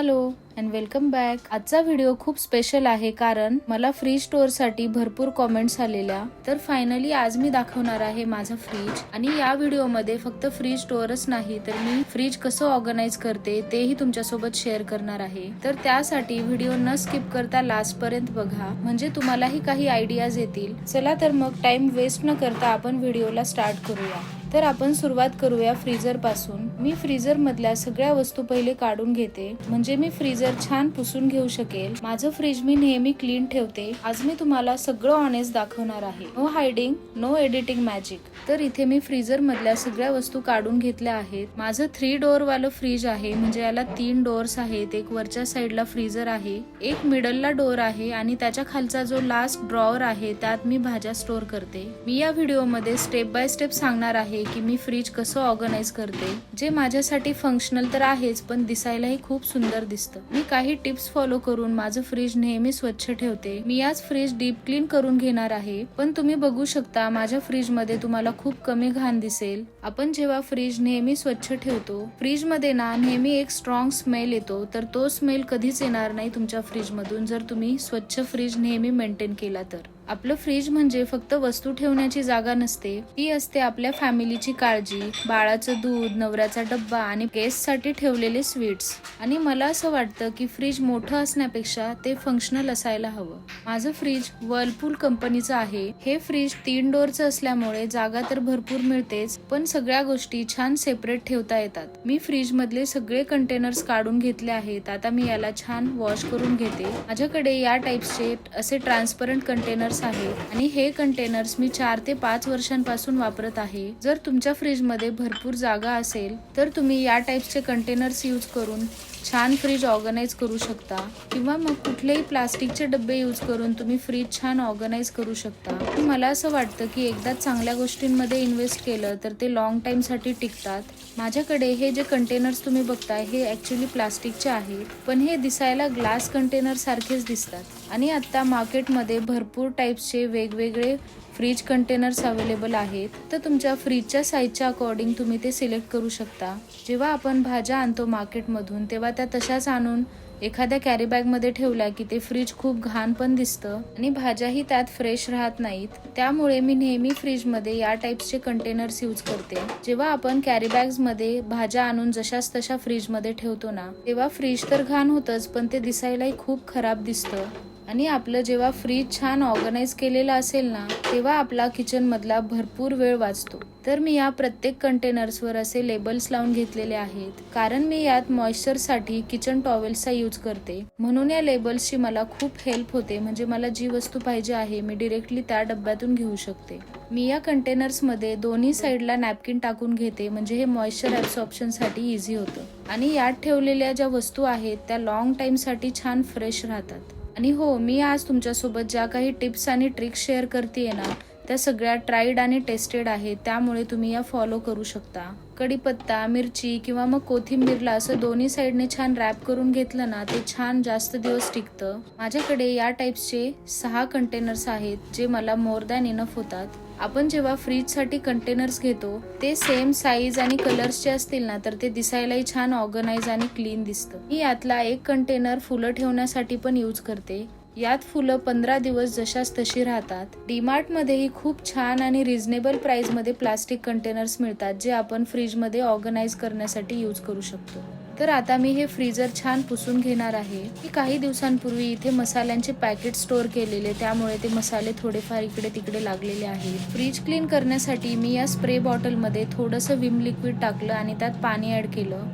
Hello and welcome back. आजचा video खूप special आहे कारण मला फ्रीज स्टोअर साठी भरपूर कॉमेंट्स आलेल्या. तर फायनली आज मी दाखवणार आहे माझा फ्रीज. आणि या व्हिडिओ मध्ये फक्त फ्रीज स्टोअरच नाही तर मी फ्रीज कसं ऑर्गनाइज करते तेही तुमच्यासोबत शेअर करणार आहे. तर त्यासाठी व्हिडिओ न स्किप करता लास्ट पर्यंत बघा म्हणजे तुम्हालाही काही आयडियाज येतील. चला तर मग टाइम वेस्ट न करता आपण व्हिडिओला स्टार्ट करूया. तर आपण सुरुवात करूया फ्रीजर पासून. मी फ्रीजर मधल्या सगळ्या वस्तू पहिले काढून घेते म्हणजे मी फ्रीजर छान पुसून घेऊ शकेल. माझं फ्रीज मी नेहमी क्लीन ठेवते. आज मी तुम्हाला सगळं ऑनेस्ट दाखवणार आहे. No hiding, no editing magic. तर इथे मी फ्रीजर मधल्या सगळ्या वस्तू काढून घेतल्या आहेत. माझं 3 डोअर वालं फ्रीज आहे म्हणजे याला 3 डोअर्स आहेत. एक वरच्या साईडला फ्रीजर आहे, एक मिडलला डोअर आहे आणि त्याच्या खालचा जो लास्ट ड्रॉवर आहे त्यात मी भाज्या स्टोअर करते. मी या व्हिडिओमध्ये स्टेप बाय स्टेप सांगणार आहे की मी फ्रीज कसं ऑर्गनाइज करते, जे माझ्यासाठी फंक्शनल तर आहेच पण दिसायलाही खूप सुंदर दिसतं. मी काही टिप्स फॉलो करून माझं फ्रीज नेहमी स्वच्छ ठेवते. मी आज फ्रीज डीप क्लीन करून घेणार आहे पण तुम्ही बघू शकता माझ्या फ्रीज मध्ये तुम्हाला खूप कमी घाण दिसेल. आपण जेव्हा फ्रीज नेहमी स्वच्छ ठेवतो, फ्रीज मध्ये ना नेहमी एक स्ट्रॉंग स्मेल येतो, तर तो स्मेल कधीच येणार नाही तुमच्या फ्रीज मधून जर तुम्ही स्वच्छ फ्रीज नेहमी मेंटेन केला तर. आपलं फ्रीज म्हणजे फक्त वस्तू ठेवण्याची जागा नसते, ती असते आपल्या फॅमिलीची काळजी, बाळाचं दूध, नवऱ्याचा डब्बा आणि गेस्ट साठी ठेवलेले स्वीट्स. आणि मला असं वाटतं की फ्रीज मोठं असण्यापेक्षा ते फंक्शनल असायला हवं. माझं फ्रीज वर्लपूल कंपनीचं आहे. हे फ्रीज 3 डोअरचं असल्यामुळे जागा तर भरपूर मिळतेच पण सगळ्या गोष्टी छान सेपरेट ठेवता येतात. मी फ्रीज मधले सगळे कंटेनर्स काढून घेतले आहेत. आता मी याला छान वॉश करून घेते. माझ्याकडे या टाइप्सचे असे ट्रान्सपरंट कंटेनर्स आहेत आणि हे कंटेनर्स मी 4 ते 5 वर्षांपासून वापरत आहे. जर तुमच्या फ्रीज मध्ये भरपूर जागा असेल तर तुम्ही या टाइप्सचे कंटेनर्स यूज करून छान फ्रीज ऑर्गनाइज करू शकता किंवा मग कुठलेही प्लास्टिकचे डब्बे यूज करून तुम्ही फ्रीज छान ऑर्गनाइज करू शकता. मला असं वाटतं की एकदा चांगल्या गोष्टींमध्ये इन्व्हेस्ट केलं तर ते लॉंग टाइम साठी टिकतात. माझ्याकडे हे जे कंटेनर्स तुम्ही बघताय हे ऍक्च्युली प्लास्टिकचे आहेत पण हे दिसायला ग्लास कंटेनर सारखेच दिसतात. आणि आता मार्केटमध्ये भरपूर टाइप्सचे वेगवेगळे फ्रीज कंटेनर्स अवेलेबल आहेत. तर तुमच्या फ्रीजच्या साईजच्या अकॉर्डिंग तुम्ही ते सिलेक्ट करू शकता. जेव्हा आपण भाज्या आणतो मार्केटमधून तेव्हा त्या तशाच आणून एखाद्या कॅरी बॅग मध्ये ठेवल्या की ते फ्रीज खूप घाण पण दिसतं आणि भाज्याही त्यात फ्रेश राहत नाहीत. त्यामुळे मी नेहमी फ्रीज मध्ये या टाइप्सचे कंटेनर्स यूज करते. जेव्हा आपण कॅरी बॅग्स मध्ये भाज्या आणून जशाच तशा फ्रीज मध्ये ठेवतो ना तेव्हा फ्रीज तर घाण होतच पण ते दिसायलाही खूप खराब दिसतं. आणि आपलं जेव्हा फ्रीज छान ऑर्गनाइज केलेलं असेल ना तेव्हा आपला किचन मधला भरपूर वेळ वाचतो. तर मी या प्रत्येक कंटेनर्सवर असे लेबल्स लावून घेतलेले आहेत कारण मी यात मॉइश्चर साठी किचन टॉवेल्सचा यूज करते. म्हणून या लेबल्सची मला खूप हेल्प होते म्हणजे मला जी वस्तू पाहिजे आहे मी डिरेक्टली त्या डब्यातून घेऊ शकते. मी या कंटेनर्स मध्ये दोन्ही साईडला नॅपकिन टाकून घेते म्हणजे हे मॉइश्चर ऍब्सॉर्प्शन साठी इझी होतं. आणि यात ठेवलेल्या ज्या वस्तू आहेत त्या लॉंग टाइम साठी छान फ्रेश राहतात. आणि हो, मी आज तुमच्यासोबत ज्या काही टिप्स आणि ट्रिक्स शेअर करतेय ना त्या सगळ्या ट्राईड आणि टेस्टेड आहेत त्यामुळे तुम्ही या फॉलो करू शकता. कढीपत्ता, मिरची किंवा मग कोथिंबीरला असं दोन्ही साईडने छान रॅप करून घेतलं ना ते छान जास्त दिवस टिकतं. माझ्याकडे या टाइप्सचे 6 कंटेनर्स आहेत जे मला मोर दॅन इनफ होतात. आपण जेव्हा फ्रीज साठी कंटेनर्स घेतो ते सेम साईज आणि कलर्सचे असतील ना तर ते दिसायलाही छान ऑर्गनाइज आणि क्लीन दिसतं. मी यातला एक कंटेनर फुलं ठेवण्यासाठी पण यूज करते. यात फुलं 15 दिवस जशाच तशी राहतात. डीमार्ट मध्येही खूप छान आणि रिझनेबल प्राइस मध्ये प्लास्टिक कंटेनर्स मिळतात जे आपण फ्रीज मध्ये ऑर्गनाइज करण्यासाठी यूज करू शकतो. तर आता मी हे फ्रीजर छान पुसून घेणार आहे. मी काही दिवसांपूर्वी इथे मसाल्यांचे पॅकेट स्टोअर केलेले त्यामुळे ते मसाले थोडेफार इकडे तिकडे लागलेले आहेत. फ्रीज क्लीन करण्यासाठी मी या स्प्रे बॉटल मध्ये थोडंसं विम लिक्विड टाकलं आणि त्यात पाणी ऍड केलं.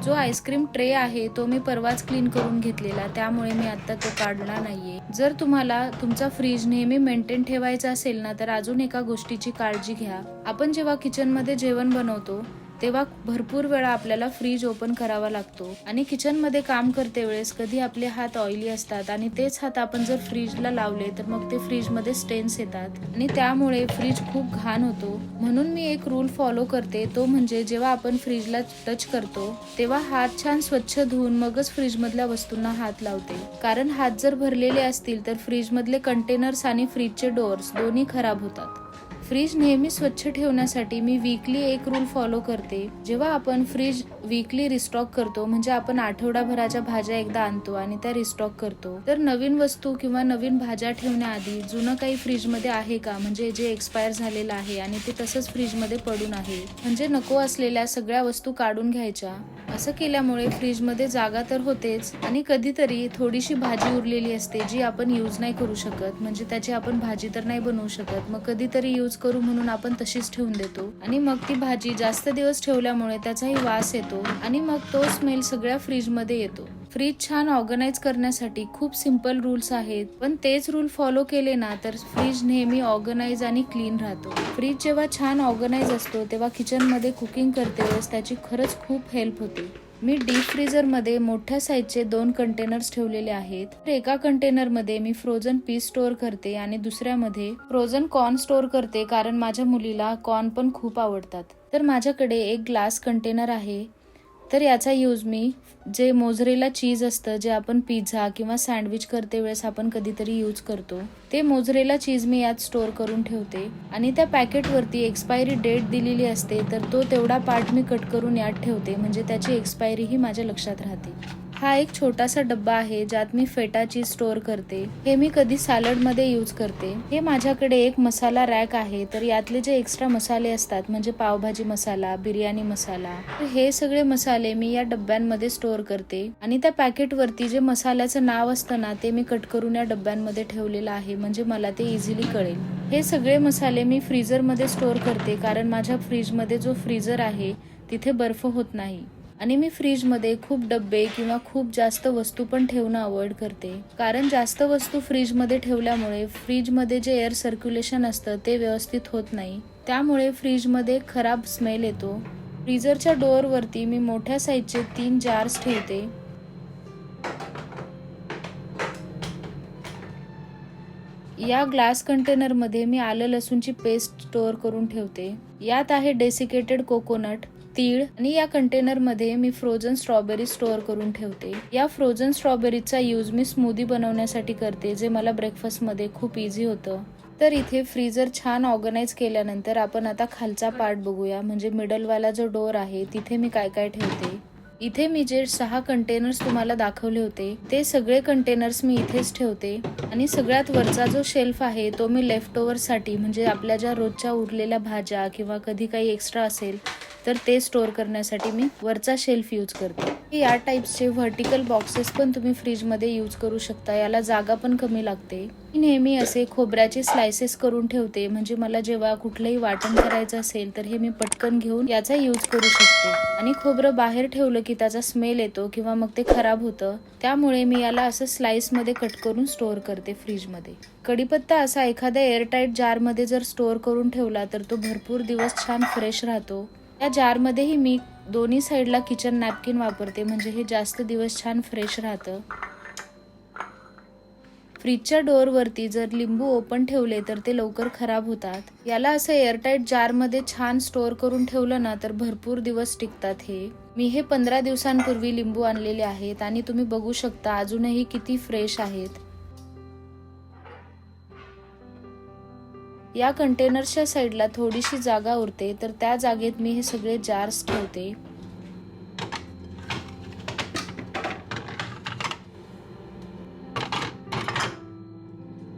जो आईस्क्रीम ट्रे आहे तो मी परवाच क्लीन करून घेतलेला त्यामुळे मी आता तो काढला नाहीये. जर तुम्हाला तुमचा फ्रीज नेहमी मेंटेन ठेवायचा असेल ना तर अजून एका गोष्टीची काळजी घ्या. आपण जेव्हा किचन मध्ये जेवण बनवतो तेव्हा भरपूर वेळा आपल्याला फ्रीज ओपन करावा लागतो आणि किचनमध्ये काम करते वेळेस कधी आपले हात ऑइली असतात आणि तेच हात आपण जर फ्रीजला लावले तर मग ते फ्रीजमध्ये स्टेन्स येतात आणि त्यामुळे फ्रीज खूप घाण होतो. म्हणून मी एक रूल फॉलो करते, तो म्हणजे जेव्हा आपण फ्रीजला टच करतो तेव्हा हात छान स्वच्छ धुवून मगच फ्रीजमधल्या वस्तूंना हात लावते. कारण हात जर भरलेले असतील तर फ्रीजमधले कंटेनर्स आणि फ्रीजचे डोअर्स दोन्ही खराब होतात. फ्रीज नेहमी स्वच्छ ठेवण्यासाठी मी वीकली एक रूल फॉलो करते. जेव्हा आपण फ्रीज वीकली रिस्टॉक करतो म्हणजे आपण आठवडाभराच्या भाज्या एकदा आणतो आणि त्या रिस्टॉक करतो, तर नवीन वस्तू किंवा नवीन भाज्या ठेवण्याआधी जुनं काही फ्रीजमध्ये आहे का, म्हणजे जे एक्सपायर झालेलं आहे आणि ते तसंच फ्रीजमध्ये पडून आहे, म्हणजे नको असलेल्या सगळ्या वस्तू काढून घ्यायच्या. असं केल्यामुळे फ्रीजमध्ये जागा तर होतेच आणि कधीतरी थोडीशी भाजी उरलेली असते जी आपण यूज नाही करू शकत, म्हणजे त्याची आपण भाजी तर नाही बनवू शकत, मग कधीतरी यूज करू म्हणून आपण तशीच ठेवून देतो आणि मग ती भाजी जास्त दिवस ठेवल्यामुळे त्याचाही वास येतो आणि मग तो स्मेल सगळ्या फ्रीजमध्ये येतो. फ्रीज छान ऑर्गनाइज करण्यासाठी खूप सिंपल रूल्स आहेत, पण तेच रूल फॉलो केले ना तर फ्रीज नेहमी ऑर्गनाइज आणि क्लीन राहतो. फ्रीज जेव्हा छान ऑर्गनाइज असतो तेव्हा किचनमध्ये कुकिंग करते वेळेस त्याची खरंच खूप हेल्प होते. मी डीप फ्रीजर मध्ये मोठ्या साईजचे 2 कंटेनर्स ठेवलेले आहेत. तर एका कंटेनर मध्ये मी फ्रोझन पीस स्टोअर करते आणि दुसऱ्यामध्ये फ्रोझन कॉर्न स्टोअर करते, कारण माझ्या मुलीला कॉर्न पण खूप आवडतात. तर माझ्याकडे एक ग्लास कंटेनर आहे. तर याचा यूज मी जे मोझरेला चीज असतं, जे आपण पिझ्झा किंवा सँडविच करते वेळेस आपण कधीतरी यूज करतो, ते मोझरेला चीज मी यात स्टोअर करून ठेवते आणि त्या पॅकेटवरती एक्सपायरी डेट दिलेली असते, तर तो तेवढा पार्ट मी कट करून यात ठेवते, म्हणजे त्याची एक्सपायरी ही माझ्या लक्षात राहते. हा एक छोटासा डब्बा आहे ज्यात मी फेटा चीज स्टोअर करते. हे मी कधी सॅलड मध्ये यूज करते. हे माझ्याकडे एक मसाला रॅक आहे, तर यातले जे एक्स्ट्रा मसाले असतात म्हणजे पावभाजी मसाला, बिर्याणी मसाला, तर हे सगळे मसाले मी या डब्यांमध्ये स्टोअर करते आणि त्या पॅकेटवरती जे मसाल्याचं नाव असतं ना ते मी कट करून या डब्यांमध्ये ठेवलेलं आहे, म्हणजे मला ते इझिली कळेल. हे सगळे मसाले मी फ्रीजरमध्ये स्टोअर करते, कारण माझ्या फ्रीजमध्ये जो फ्रीजर आहे तिथे बर्फ होत नाही आणि मी फ्रीजमध्ये खूप डब्बे किंवा खूप जास्त वस्तू पण ठेवणं अवॉइड करते, कारण जास्त वस्तू फ्रीजमध्ये ठेवल्यामुळे फ्रीजमध्ये जे एअर सर्क्युलेशन असतं ते व्यवस्थित होत नाही, त्यामुळे फ्रीजमध्ये खराब स्मेल येतो. फ्रीजरच्या डोअरवरती मी मोठ्या साईजचे 3 जार्स ठेवते. या ग्लास कंटेनरमध्ये मी आलं लसूणची पेस्ट स्टोअर करून ठेवते. यात आहे डेसिकेटेड कोकोनट, तीळ आणि या कंटेनरमध्ये मी फ्रोझन स्ट्रॉबेरी स्टोअर करून ठेवते. या फ्रोझन स्ट्रॉबेरीचा यूज मी स्मूदी बनवण्यासाठी करते, जे मला ब्रेकफास्टमध्ये खूप इझी होतं. तर इथे फ्रीजर छान ऑर्गनाइज केल्यानंतर आपण आता खालचा पार्ट बघूया, म्हणजे मिडलवाला जो डोअर आहे तिथे मी काय काय ठेवते. इथे मी जे 6 कंटेनर्स तुम्हाला दाखवले होते ते सगळे कंटेनर्स मी इथेच ठेवते आणि सगळ्यात वरचा जो शेल्फ आहे तो मी लेफ्ट ओव्हर साठी, म्हणजे आपल्या ज्या रोजच्या उरलेल्या भाज्या किंवा कधी काही एक्स्ट्रा असेल तर ते स्टोअर करण्यासाठी मी वरचा शेल्फ यूज करते. या टाइप्सचे व्हर्टिकल बॉक्सेस पण तुम्ही फ्रीजमध्ये यूज करू शकता, याला जागा पण कमी लागते. मी नेहमी असे खोबऱ्याचे स्लायसेस करून ठेवते, म्हणजे मला जेव्हा कुठलंही वाटण करायचं असेल तर हे मी पटकन घेऊन याचा यूज करू शकते. आणि खोबरं बाहेर ठेवलं की त्याचा स्मेल येतो किंवा मग ते खराब होतं, त्यामुळे मी याला असं स्लाइस मध्ये कट करून स्टोअर करते फ्रीजमध्ये. कढीपत्ता असा एखाद्या एअरटाईट जारमध्ये जर स्टोअर करून ठेवला तर तो भरपूर दिवस छान फ्रेश राहतो. या जारमध्येही मी दोन्ही साईडला किचन नॅपकिन वापरते, म्हणजे हे जास्त दिवस छान फ्रेश राहतं. फ्रीजच्या डोअरवरती जर लिंबू ओपन ठेवले तर ते लवकर खराब होतात. याला असं एअरटाईट जारमध्ये छान स्टोअर करून ठेवलं ना तर भरपूर दिवस टिकतात. मी हे 15 दिवसांपूर्वी लिंबू आणलेले आहेत आणि तुम्ही बघू शकता अजूनही किती फ्रेश आहेत. या कंटेनरच्या साईडला थोडीशी जागा उरते, तर त्या जागेत मी हे सगळे जार्स ठेवते.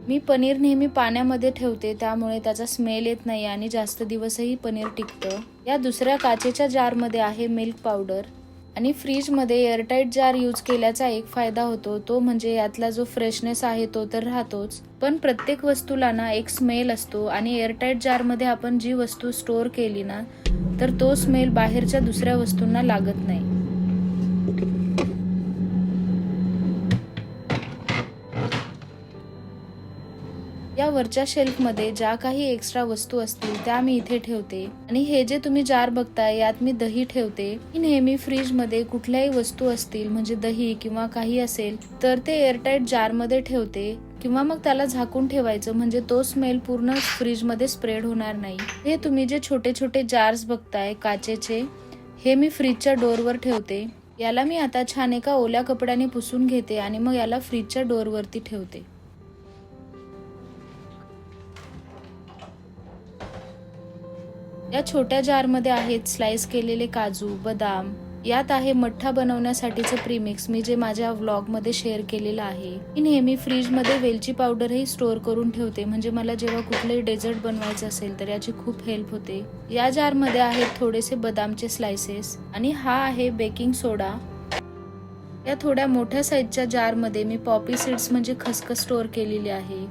मी पनीर नेहमी पाण्यामध्ये ठेवते, त्यामुळे त्याचा स्मेल येत नाही आणि जास्त दिवसही पनीर टिकतं. या दुसऱ्या काचेच्या जारमध्ये आहे मिल्क पावडर. आणि फ्रीजमध्ये एअरटाईट जार यूज केल्याचा एक फायदा होतो, तो म्हणजे यातला जो फ्रेशनेस आहे तो तर राहतोच, पण प्रत्येक वस्तूला ना एक स्मेल असतो आणि एअरटाईट जारमध्ये आपण जी वस्तू स्टोअर केली ना तर तो स्मेल बाहेरच्या दुसऱ्या वस्तूंना लागत नाही. या वरच्या शेल्फमध्ये ज्या काही एक्स्ट्रा वस्तू असतील त्या मी इथे ठेवते आणि हे जे तुम्ही जार बघताय यात मी दही ठेवते. मी नेहमी फ्रीज मध्ये कुठल्याही वस्तू असतील म्हणजे दही किंवा काही असेल तर ते एअरटाईट जार मध्ये ठेवते किंवा मग त्याला झाकून ठेवायचं म्हणजे तो स्मेल पूर्ण फ्रीज मध्ये स्प्रेड होणार नाही. हे तुम्ही जे छोटे छोटे जार्स बघताय काचेचे हे मी फ्रीजच्या डोअरवर ठेवते. याला मी आता छान एका ओल्या कपड्याने पुसून घेते आणि मग याला फ्रीजच्या डोअरवरती ठेवते. या छोट्या जारमध्ये आहेत स्लाइस केलेले काजू, बदाम. यात आहे मठ्ठा बनवण्यासाठीचं प्रीमिक्स मी जे माझ्या व्लॉग मध्ये शेअर केलेलं आहे. मी नेहमी फ्रीज मध्ये वेलची पावडरही स्टोअर करून ठेवते म्हणजे मला जेव्हा कुठलंही डेझर्ट बनवायचं असेल तर याची खूप हेल्प होते. या जार मध्ये आहेत थोडेसे बदामचे स्लाइसेस आणि हा आहे बेकिंग सोडा. या थोड्या मोठ्या साईजच्या जार मध्ये मी पॉपी सीड्स म्हणजे खसखस स्टोअर केलेली आहे.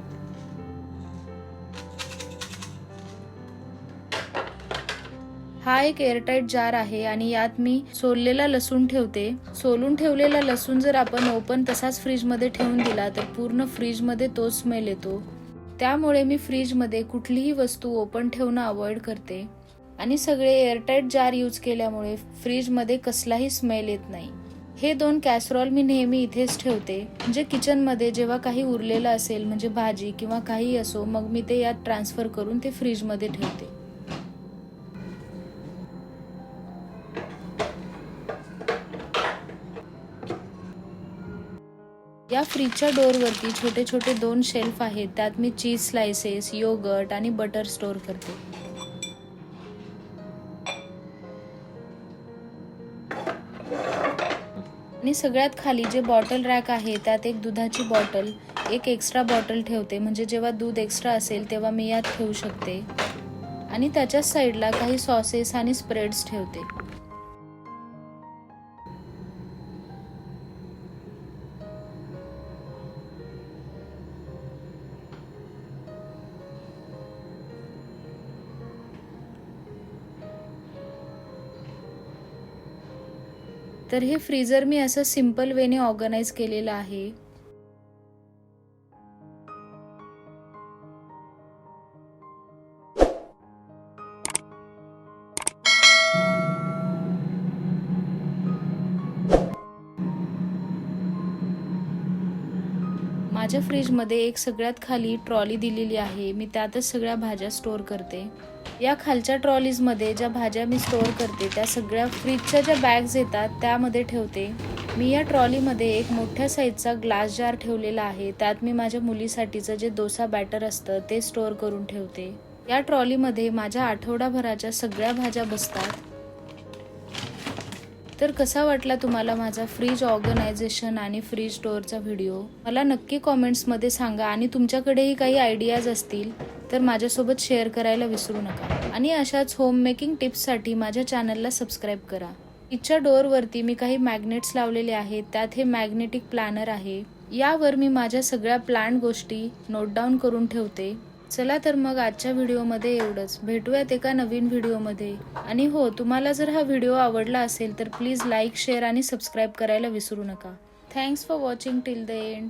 हा एक एअरटाईट जार आहे आणि यात मी सोललेला लसूण ठेवते. सोलून ठेवलेला लसूण जर आपण ओपन तसाच फ्रीज मध्ये ठेवून दिला तर पूर्ण फ्रीज मध्ये तो स्मेल येतो. त्यामुळे मी फ्रीज मध्ये कुठलीही वस्तू ओपन ठेवणं अवॉइड करते आणि सगळे एअरटाईट जार यूज केल्यामुळे फ्रीज मध्ये कसलाही स्मेल येत नाही. हे 2 कॅसरॉल मी नेहमी इथेच ठेवते म्हणजे किचन मध्ये जेव्हा काही उरलेलं असेल म्हणजे भाजी किंवा काही असो मग मी ते यात ट्रान्सफर करून ते फ्रीज मध्ये ठेवते. या फ्रीजच्या डोअरवरती छोटे छोटे 2 शेल्फ आहेत. त्यात मी चीज स्लाइसेस, योगर्ट आणि बटर स्टोअर करते. आणि सगळ्यात खाली जे बॉटल रॅक आहे त्यात एक दुधाची बॉटल, एक एक्स्ट्रा बॉटल ठेवते म्हणजे जेव्हा दूध एक्स्ट्रा असेल तेव्हा मी यात ठेवू शकते. आणि त्याच्याच साईडला काही सॉसेस आणि स्प्रेड्स ठेवते. तर हे फ्रीजर मी असं सिंपल वेने ऑर्गनाइज केलेलं आहे. माझ्या फ्रीजमध्ये एक सगळ्यात खाली ट्रॉली दिलेली आहे. मी त्यातच सगळ्या भाज्या स्टोअर करते. या खालच्या ट्रॉलीजमध्ये ज्या भाज्या मी स्टोअर करते त्या सगळ्या फ्रीजच्या ज्या बॅग्स येतात त्यामध्ये ठेवते. मी या ट्रॉलीमध्ये एक मोठ्या साईजचा ग्लास जार ठेवलेला आहे. त्यात मी माझ्या मुलीसाठीचं जे डोसा बॅटर असतं ते स्टोअर करून ठेवते. या ट्रॉलीमध्ये माझ्या आठवडाभराच्या सगळ्या भाज्या बसतात. तर कसा वाटला तुम्हाला माझा फ्रीज ऑर्गनायझेशन आणि फ्रीज स्टोअरचा व्हिडिओ? मला नक्की कॉमेंट्समध्ये सांगा आणि तुमच्याकडेही काही आयडियाज असतील तर माझ्यासोबत शेअर करायला विसरू नका. आणि अशाच होम मेकिंग टिप्ससाठी माझ्या चॅनलला सबस्क्राईब करा. फ्रीजच्या डोअरवरती मी काही मॅग्नेट्स लावलेले आहेत. त्यात हे मॅग्नेटिक प्लॅनर आहे. यावर मी माझ्या सगळ्या प्लॅन गोष्टी नोट डाऊन करून ठेवते. चला तर मग आजच्या व्हिडिओमध्ये एवढंच. भेटूयात एका नवीन व्हिडिओमध्ये. आणि हो, तुम्हाला जर हा व्हिडिओ आवडला असेल तर प्लीज लाईक, शेअर आणि सबस्क्राईब करायला विसरू नका. Thanks for watching till the end.